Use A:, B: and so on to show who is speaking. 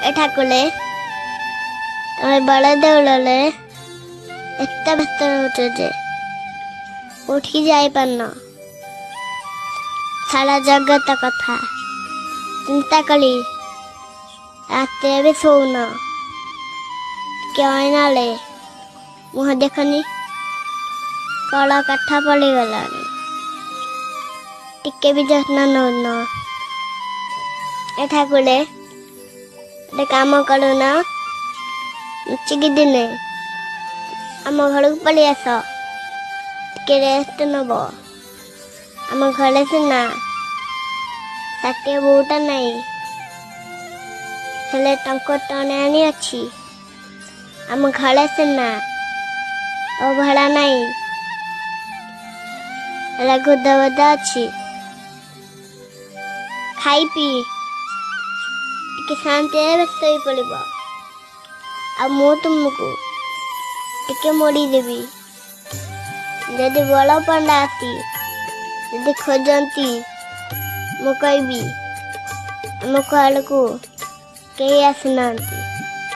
A: ଏଠାକୁଲେ ତମେ ବଡ଼ ଦେଉଳରେ ଏତେ ବ୍ୟସ୍ତ ରହୁଛ ଯେ ଉଠିକି ଯାଇପାରୁନ। ସାରା ଜଗତ କଥା ଚିନ୍ତା କଲି ରାତିରେ ବି ଶୋଉନ। ଟିକେ ଅଇନାଳେ ମୁହଁ ଦେଖନି, କଳ କାଠ ପଡ଼ିଗଲାଣି। ଟିକେ ବି ଯତ୍ନ ନଉନ। ଏଠାକୁଲେ ଗୋଟେ କାମ କରୁନ, ଲୁଚିକି ଦିନେ ଆମ ଘରକୁ ପଳେଇ ଆସ, ଟିକେ ରେଷ୍ଟ ନବ। ଆମ ଘରେ ସିନା ଷାଠିଏ ବୋଉଟା ନାହିଁ, ହେଲେ ଟଙ୍କା ଟଣେ ଆଣି ଅଛି। ଆମ ଘରେ ସିନା ଅବହେଳା ନାହିଁ, ହେଲେ ଗୁଦ ଗୁଦ ଅଛି। ଖାଇ ପିଇ ଟିକେ ଶାନ୍ତିରେ ଶୋଇ ପଡ଼ିବ। ଆଉ ମୁଁ ତୁମକୁ ଟିକେ ମୋଡ଼ିଦେବି। ଯଦି ବଳ ପଣ୍ଡା ଆସି ଯଦି ଖୋଜନ୍ତି, ମୁଁ କହିବି ଆମ ଆଡ଼କୁ କେହି ଆସିନାହାନ୍ତି।